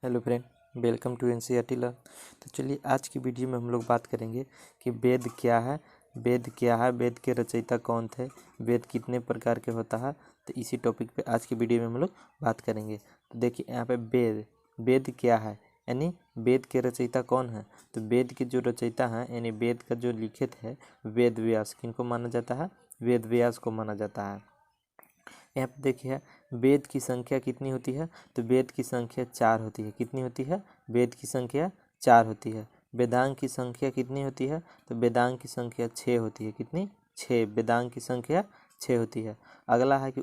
Hello friend, welcome to NCERT learn. तो चलिए आज की वीडियो में हम लोग बात करेंगे कि वेद क्या है। वेद के रचयिता कौन थे, वेद कितने प्रकार के होता है। तो इसी टॉपिक पे आज की वीडियो में हम लोग बात करेंगे। तो देखिए यहाँ पे वेद क्या है, यानी वेद के रचयिता कौन है। तो वेद के जो रचयिता हैं यानी वेद का जो लिखित है वेद व्यास, किनको माना जाता है, वेद व्यास को माना जाता है। यहाँ पे देखिए वेद की संख्या कितनी होती है, तो वेद की संख्या 4 होती है। कितनी होती है, वेद की संख्या 4 होती है। वेदांग की संख्या कितनी होती है, तो वेदांग की संख्या 6 होती है। कितनी, 6। वेदांग की संख्या 6 होती है। अगला है कि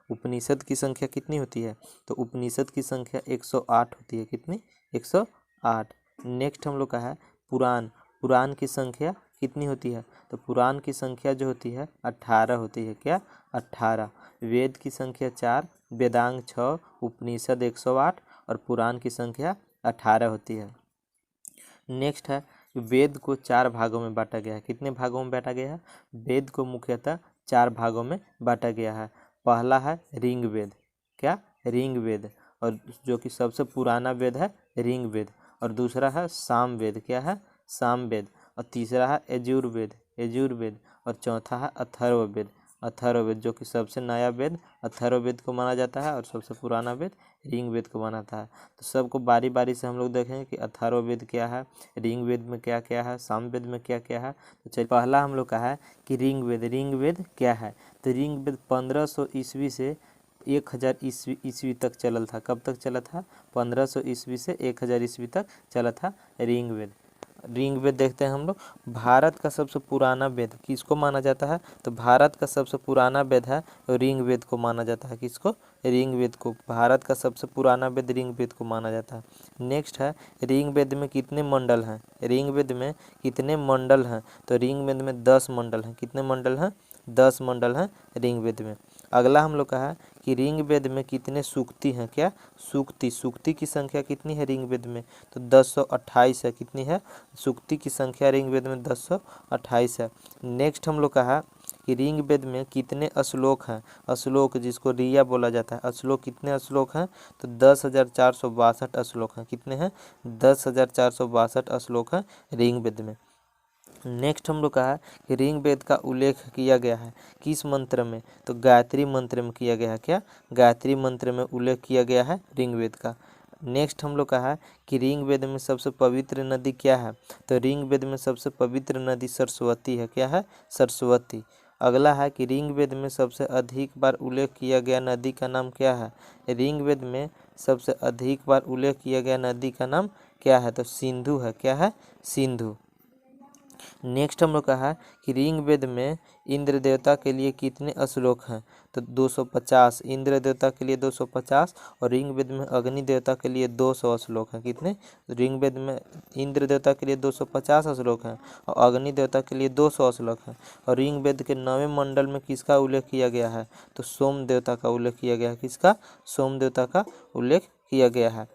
उपनिषद की संख्या कितनी होती है, तो उपनिषद की संख्या 108 होती है। कितनी, 108। नेक्स्ट हम लोग का है पुराण की संख्या कितनी होती है, तो पुराण की संख्या जो होती है 18 होती है। क्या, 18। वेद की संख्या 4, वेदांग 6, उपनिषद 108 और पुराण की संख्या 18 होती है। नेक्स्ट है वेद को 4 भागों में बांटा गया है। कितने भागों में बांटा गया है, वेद को मुख्यतः 4 भागों में बांटा गया है। पहला है ऋग्वेद, क्या, ऋग्वेद, और जो कि सबसे पुराना वेद है ऋग्वेद। और दूसरा है सामवेद, क्या है, सामवेद। और तीसरा है यजुर्वेद। और चौथा है अथर्ववेद, जो कि सबसे नया वेद अथर्ववेद को माना जाता है और सबसे पुराना वेद ऋग्वेद को माना जाता है। तो सबको बारी बारी से हम लोग देखेंगे कि अथर्ववेद क्या है, ऋग्वेद में क्या क्या है, सामवेद में क्या क्या है। तो चलिए पहला हम लोग का है कि ऋग्वेद क्या है। तो ऋग्वेद 1500 ईस्वी से 1000 ईस्वी तक चलल था। कब तक चला था, 1500 ईस्वी से 1000 ईस्वी तक चला था ऋग्वेद देखते हैं हम लोग। भारत का सबसे पुराना वेद किसको माना जाता है, तो भारत का सबसे पुराना वेद है ऋग्वेद को माना जाता है। किसको, ऋग्वेद को। भारत का सबसे पुराना वेद ऋग्वेद को माना जाता है। नेक्स्ट है ऋग्वेद में कितने मंडल हैं, ऋग्वेद में कितने मंडल हैं, तो ऋग्वेद में 10 मंडल हैं। कितने मंडल हैं, 10 मंडल हैं ऋग्वेद में। अगला हम लोग का है कि ऋग्वेद में कितने सूक्ति हैं, क्या, सूक्ति की संख्या कितनी है ऋग्वेद में, तो 1028 है। कितनी है, सूक्ति की संख्या ऋग्वेद में 1028 है। नेक्स्ट हम लोग का है कि ऋग्वेद में कितने श्लोक हैं, श्लोक जिसको रिया बोला जाता है, श्लोक कितने श्लोक हैं, तो 10,462 श्लोक हैं। कितने हैं, 10,462 श्लोक हैं ऋग्वेद में। नेक्स्ट हम लोग का है कि ऋग्वेद का उल्लेख किया गया है किस मंत्र में, तो गायत्री मंत्र में किया गया है। क्या, गायत्री मंत्र में उल्लेख किया गया है ऋग्वेद का। नेक्स्ट हम लोग का है कि ऋग्वेद में सबसे पवित्र नदी क्या है, तो ऋग्वेद में सबसे पवित्र नदी सरस्वती है। क्या है, सरस्वती। अगला है कि ऋग्वेद में सबसे अधिक बार उल्लेख किया गया नदी का नाम क्या है, ऋग्वेद में सबसे अधिक बार उल्लेख किया गया नदी का नाम क्या है, तो सिंधु है। क्या है, सिंधु। नेक्स्ट हम लोग का है कि ऋग्वेद में इंद्र देवता के लिए कितने श्लोक हैं, तो 250। इंद्र देवता के लिए 250 और ऋग्वेद में अग्नि देवता के लिए 200 श्लोक हैं। कितने, ऋग्वेद में इंद्र देवता के लिए 250 श्लोक हैं और अग्नि देवता के लिए 200 श्लोक हैं। और ऋग्वेद के 9वें मंडल में किसका उल्लेख किया गया है, तो सोम देवता का उल्लेख किया गया है। किसका, सोम देवता का उल्लेख किया गया है।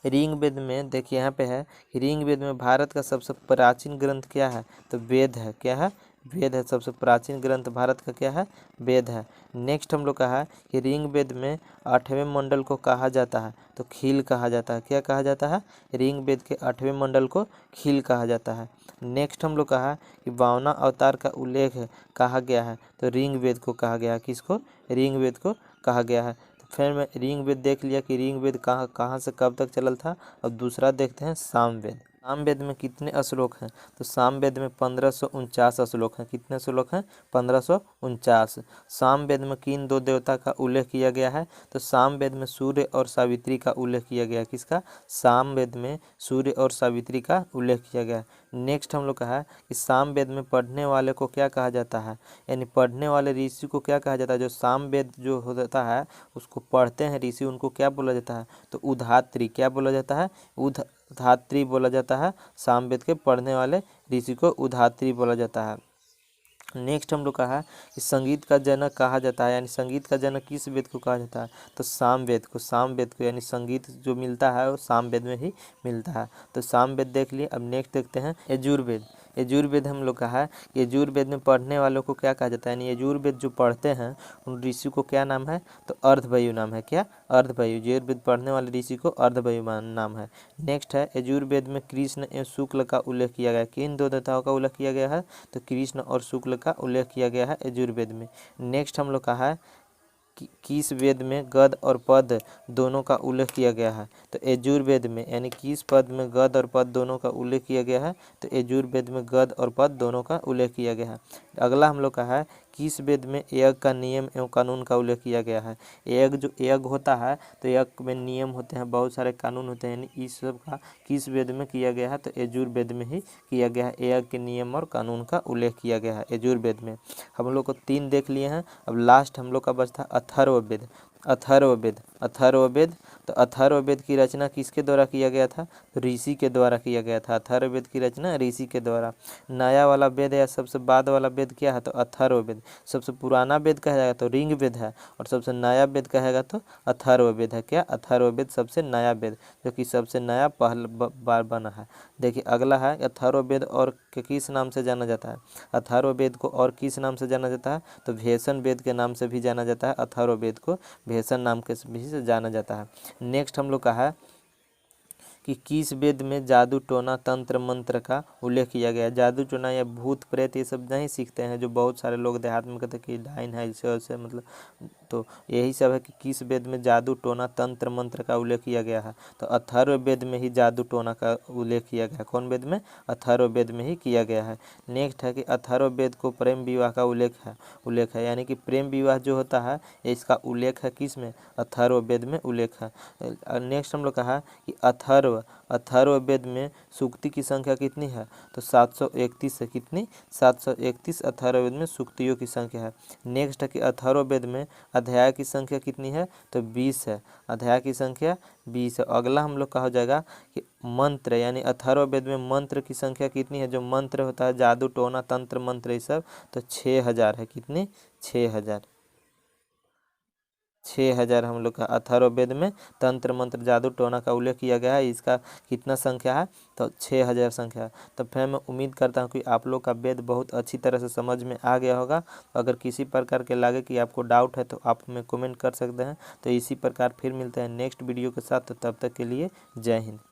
ऋग्वेद में देखिए यहाँ पे है कि ऋग्वेद में भारत का सबसे प्राचीन ग्रंथ क्या है, तो वेद है। क्या है, वेद है। सबसे प्राचीन ग्रंथ भारत का क्या है, वेद है। नेक्स्ट हम लोग का है कि ऋग्वेद में 8वें मंडल को कहा जाता है, तो खील कहा जाता है। क्या कहा जाता है, ऋग्वेद के 8वें मंडल को खील कहा जाता है। नेक्स्ट हम लोग कहा कि 52 अवतार का उल्लेख कहा गया है, तो ऋग्वेद को कहा गया है। किसको, ऋग्वेद को कहा गया है। फिर में ऋग्वेद देख लिया कि ऋग्वेद कहाँ कहाँ से कब तक चलल था। अब दूसरा देखते हैं सामवेद। सामवेद में कितने श्लोक हैं, तो सामवेद में 1549 श्लोक हैं। कितने श्लोक हैं, 1549। सामवेद में किन दो देवता का उल्लेख किया गया है, तो सामवेद में सूर्य और सावित्री का उल्लेख किया गया है। किसका, सामवेद में सूर्य और सावित्री का उल्लेख किया गया है। नेक्स्ट हम लोग का है कि सामवेद में पढ़ने वाले को क्या कहा जाता है, यानी पढ़ने वाले ऋषि को क्या कहा जाता है, जो सामवेद जो होता है उसको पढ़ते हैं ऋषि, उनको क्या बोला जाता है, तो उधात्री। क्या बोला जाता है, उधात्री बोला जाता है। सामवेद के पढ़ने वाले ऋषि को उधात्री बोला जाता है। नेक्स्ट हम लोग का है कि संगीत का जनक कहा जाता है, यानी संगीत का जनक किस वेद को कहा जाता है, तो सामवेद को यानी संगीत जो मिलता है वो सामवेद में ही मिलता है। तो सामवेद देख लिए। अब नेक्स्ट देखते हैं यजुर्वेद। यजुर्वेद हम लोग कहा है, यजुर्वेद में पढ़ने वालों को क्या कहा जाता है, यानी यजुर्वेद जो पढ़ते हैं उन ऋषि को क्या नाम है, तो अर्धवायु नाम है। क्या? अर्धवायु। यजुर्वेद पढ़ने वाले ऋषि को अर्धवायु नाम है। नेक्स्ट है, यजुर्वेद में कृष्ण एवं शुक्ल का उल्लेख किया गया है। किन दो देवताओं का उल्लेख किया गया है, तो कृष्ण और शुक्ल का उल्लेख किया गया है यजुर्वेद में। नेक्स्ट हम लोग कहा है किस वेद में गद और पद दोनों का उल्लेख किया गया है, तो यजुर्वेद में, यानी किस पद में गद और पद दोनों का उल्लेख किया गया है, तो यजुर्वेद में गद और पद दोनों का उल्लेख किया गया है। अगला हम लोग का है किस वेद में यज्ञ का नियम एवं कानून का उल्लेख किया गया है। यज्ञ होता है तो यज्ञ में नियम होते हैं, बहुत सारे कानून होते हैं, यानी इस सब का किस वेद में किया गया है, तो यजुर्वेद में ही किया गया है। यज्ञ के नियम और कानून का उल्लेख किया गया है यजुर्वेद में। हम लोग को 3 देख लिए हैं। अब लास्ट हम लोग का बचता अथर्ववेद। अथर्ववेद, अथर्ववेद, तो अथर्ववेद की रचना किसके द्वारा किया गया था, तो ऋषि के द्वारा किया गया था। अथर्ववेद की रचना ऋषि के द्वारा। नया वाला वेद या सबसे बाद वाला वेद क्या है, तो अथर्ववेद। सबसे पुराना वेद कहा जाएगा तो ऋग्वेद है, और सबसे नया वेद कहेगा तो अथर्ववेद है। क्या? अथर्ववेद सबसे नया वेद, जो कि सबसे नया पहल बार बना है। देखिए अगला है अथर्ववेद और किस नाम से जाना जाता है। अथर्ववेद को और किस नाम से जाना जाता है, तो भेषण वेद के नाम से भी जाना जाता है। अथर्ववेद को भेषण नाम के भी से जाना जाता है। नेक्स्ट हम लोग का है कि किस वेद में जादू टोना तंत्र मंत्र का उल्लेख किया गया है। जादू टोना या भूत प्रेत ये सब नहीं सीखते हैं, जो बहुत सारे लोग देहात में कहते हैं कि डाइन है ऐसे वैसे, मतलब तो यही सब है कि किस वेद में जादू टोना तंत्र मंत्र का उल्लेख किया गया है, तो अथर्ववेद में ही जादू टोना का उल्लेख किया गया है। कौन वेद में? अथर्ववेद में ही किया गया है। नेक्स्ट है कि अथर्ववेद को प्रेम विवाह का उल्लेख है, यानी कि प्रेम विवाह जो होता है इसका उल्लेख है किस में, अथर्ववेद में उल्लेख है। नेक्स्ट हम लोग कहा कि अथर्ववेद में सूक्ति की संख्या कितनी है, तो 731 है। कितनी? 731 अथर्ववेद में सूक्तियों की संख्या है। नेक्स्ट है कि अथर्ववेद में अध्याय की संख्या कितनी है, तो 20 है। अध्याय की संख्या 20 है। अगला हम लोग का हो जाएगा कि मंत्र, यानी अथर्ववेद में मंत्र की संख्या कितनी है, जो मंत्र होता है जादू टोना तंत्र मंत्र ये सब, तो 6000 है। कितनी? 6000। 6000 हम लोग का अथर्ववेद में तंत्र मंत्र जादू टोना का उल्लेख किया गया है। इसका कितना संख्या है, तो 6000 संख्या है। तो फिर मैं उम्मीद करता हूँ कि आप लोग का वेद बहुत अच्छी तरह से समझ में आ गया होगा। अगर किसी प्रकार के लगे कि आपको डाउट है तो आप हमें कमेंट कर सकते हैं। तो इसी प्रकार फिर मिलते हैं नेक्स्ट वीडियो के साथ, तो तब तक के लिए जय हिंद।